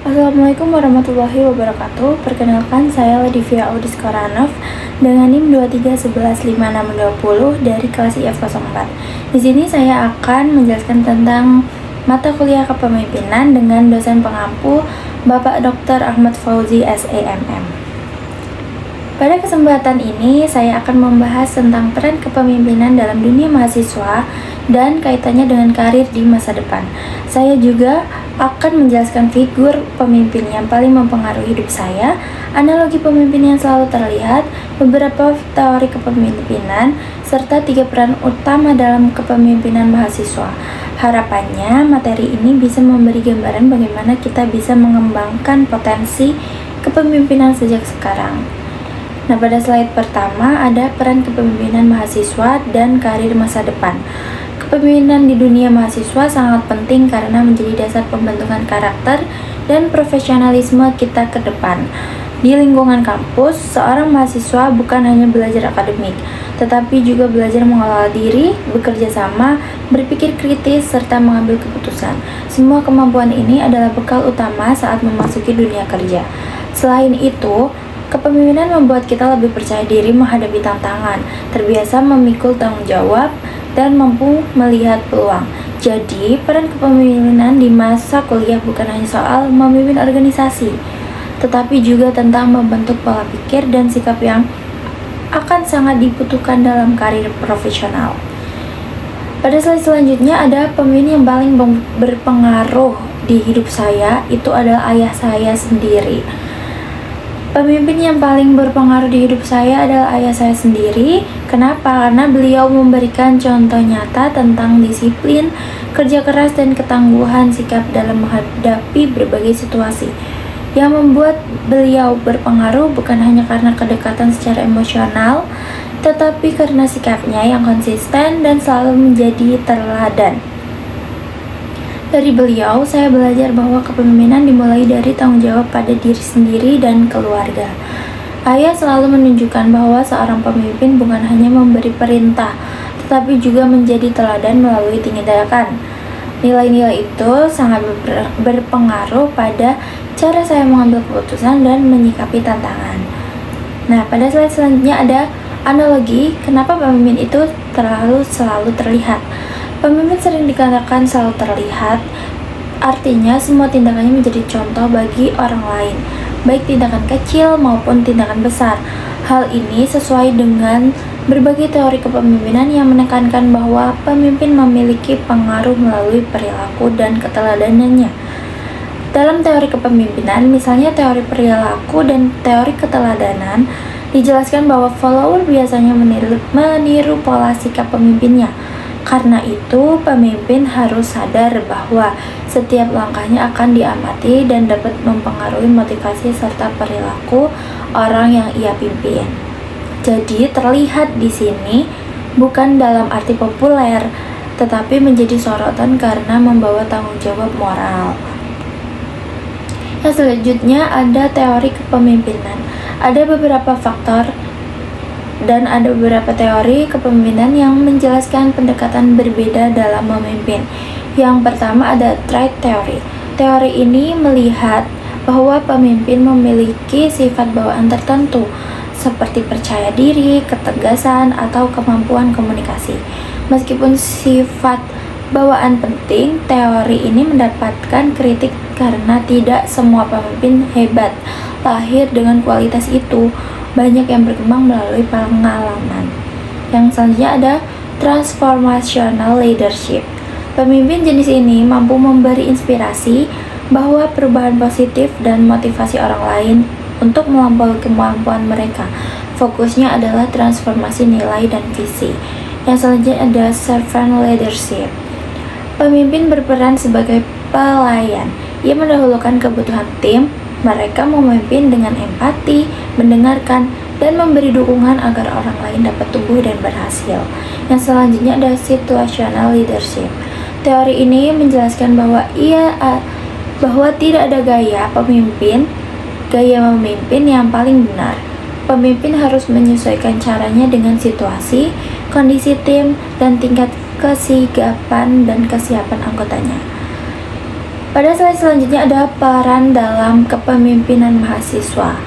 Assalamualaikum warahmatullahi wabarakatuh. Perkenalkan, saya Ladivia Audis Koranov dengan NIM 23115620 dari kelas IF04. Di sini saya akan menjelaskan tentang mata kuliah kepemimpinan dengan dosen pengampu Bapak Dr. Ahmad Fauzi SEMM. Pada kesempatan ini, saya akan membahas tentang peran kepemimpinan dalam dunia mahasiswa dan kaitannya dengan karir di masa depan. Saya juga akan menjelaskan figur pemimpin yang paling mempengaruhi hidup saya, analogi pemimpin yang selalu terlihat, beberapa teori kepemimpinan, serta 3 peran utama dalam kepemimpinan mahasiswa. Harapannya, materi ini bisa memberi gambaran bagaimana kita bisa mengembangkan potensi kepemimpinan sejak sekarang. Nah, pada slide pertama ada peran kepemimpinan mahasiswa dan karir masa depan. Kepemimpinan di dunia mahasiswa sangat penting karena menjadi dasar pembentukan karakter dan profesionalisme kita ke depan. Di lingkungan kampus, seorang mahasiswa bukan hanya belajar akademik, tetapi juga belajar mengelola diri, bekerja sama, berpikir kritis, serta mengambil keputusan. Semua kemampuan ini adalah bekal utama saat memasuki dunia kerja. Selain itu, kepemimpinan membuat kita lebih percaya diri menghadapi tantangan, terbiasa memikul tanggung jawab, dan mampu melihat peluang. Jadi, peran kepemimpinan di masa kuliah bukan hanya soal memimpin organisasi, tetapi juga tentang membentuk pola pikir dan sikap yang akan sangat dibutuhkan dalam karir profesional. Pada slide selanjutnya ada pemimpin yang paling berpengaruh di hidup saya, itu adalah ayah saya sendiri. Pemimpin yang paling berpengaruh di hidup saya adalah ayah saya sendiri. Kenapa? Karena beliau memberikan contoh nyata tentang disiplin, kerja keras, dan ketangguhan sikap dalam menghadapi berbagai situasi. Yang membuat beliau berpengaruh bukan hanya karena kedekatan secara emosional, tetapi karena sikapnya yang konsisten dan selalu menjadi teladan. Dari beliau, saya belajar bahwa kepemimpinan dimulai dari tanggung jawab pada diri sendiri dan keluarga. Ayah selalu menunjukkan bahwa seorang pemimpin bukan hanya memberi perintah, tetapi juga menjadi teladan melalui tindakan. Nilai-nilai itu sangat berpengaruh pada cara saya mengambil keputusan dan menyikapi tantangan. Nah, pada slide selanjutnya ada analogi kenapa pemimpin itu selalu terlihat. Pemimpin sering dikatakan selalu terlihat, artinya semua tindakannya menjadi contoh bagi orang lain, baik tindakan kecil maupun tindakan besar. Hal ini sesuai dengan berbagai teori kepemimpinan yang menekankan bahwa pemimpin memiliki pengaruh melalui perilaku dan keteladanannya. Dalam teori kepemimpinan, misalnya teori perilaku dan teori keteladanan, dijelaskan bahwa follower biasanya meniru pola sikap pemimpinnya. Karena itu, pemimpin harus sadar bahwa setiap langkahnya akan diamati dan dapat mempengaruhi motivasi serta perilaku orang yang ia pimpin. Jadi, terlihat di sini bukan dalam arti populer, tetapi menjadi sorotan karena membawa tanggung jawab moral. Yang selanjutnya ada teori kepemimpinan. Ada beberapa faktor dan ada beberapa teori kepemimpinan yang menjelaskan pendekatan berbeda dalam memimpin. Yang pertama ada trait theory. Teori ini melihat bahwa pemimpin memiliki sifat bawaan tertentu, seperti percaya diri, ketegasan, atau kemampuan komunikasi. Meskipun sifat bawaan penting, teori ini mendapatkan kritik karena tidak semua pemimpin hebat lahir dengan kualitas itu. Banyak yang berkembang melalui pengalaman. Yang selanjutnya ada transformational leadership. Pemimpin jenis ini mampu memberi inspirasi bahwa perubahan positif dan motivasi orang lain untuk melampaui kemampuan mereka. Fokusnya adalah transformasi nilai dan visi. Yang selanjutnya ada servant leadership. Pemimpin berperan sebagai pelayan. Ia mendahulukan kebutuhan tim. Mereka memimpin dengan empati, mendengarkan, dan memberi dukungan agar orang lain dapat tumbuh dan berhasil. Yang selanjutnya ada situational leadership. Teori ini menjelaskan bahwa tidak ada gaya memimpin yang paling benar. Pemimpin harus menyesuaikan caranya dengan situasi, kondisi tim, dan tingkat kesigapan dan kesiapan anggotanya. Pada slide selanjutnya ada peran dalam kepemimpinan mahasiswa.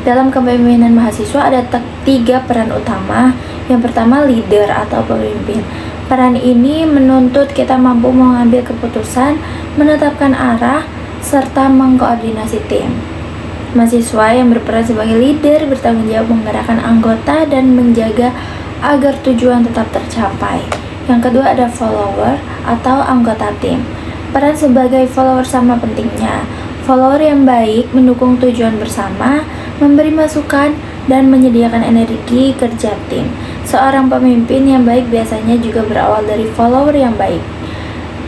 Dalam kepemimpinan mahasiswa ada 3 peran utama. Yang pertama, leader atau pemimpin. Peran ini menuntut kita mampu mengambil keputusan, menetapkan arah, serta mengkoordinasi tim. Mahasiswa yang berperan sebagai leader bertanggung jawab menggerakkan anggota dan menjaga agar tujuan tetap tercapai. Yang kedua ada follower atau anggota tim. Peran sebagai follower sama pentingnya. Follower yang baik mendukung tujuan bersama, memberi masukan, dan menyediakan energi kerja tim. Seorang pemimpin yang baik biasanya juga berawal dari follower yang baik.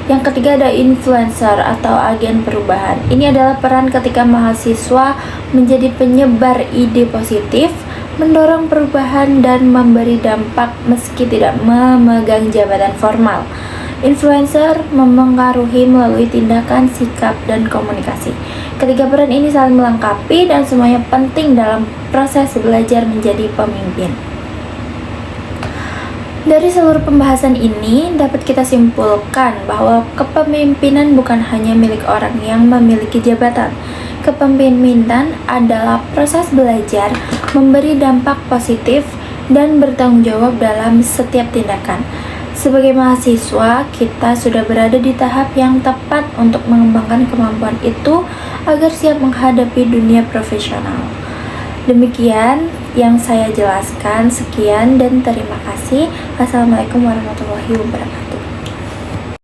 Yang ketiga ada influencer atau agen perubahan. Ini adalah peran ketika mahasiswa menjadi penyebar ide positif, mendorong perubahan, dan memberi dampak meski tidak memegang jabatan formal. Influencer memengaruhi melalui tindakan, sikap, dan komunikasi. Ketiga peran ini saling melengkapi dan semuanya penting dalam proses belajar menjadi pemimpin. Dari seluruh pembahasan ini dapat kita simpulkan bahwa kepemimpinan bukan hanya milik orang yang memiliki jabatan. Kepemimpinan adalah proses belajar, memberi dampak positif, dan bertanggung jawab dalam setiap tindakan. Sebagai mahasiswa, kita sudah berada di tahap yang tepat untuk mengembangkan kemampuan itu agar siap menghadapi dunia profesional. Demikian yang saya jelaskan. Sekian dan terima kasih. Assalamualaikum warahmatullahi wabarakatuh.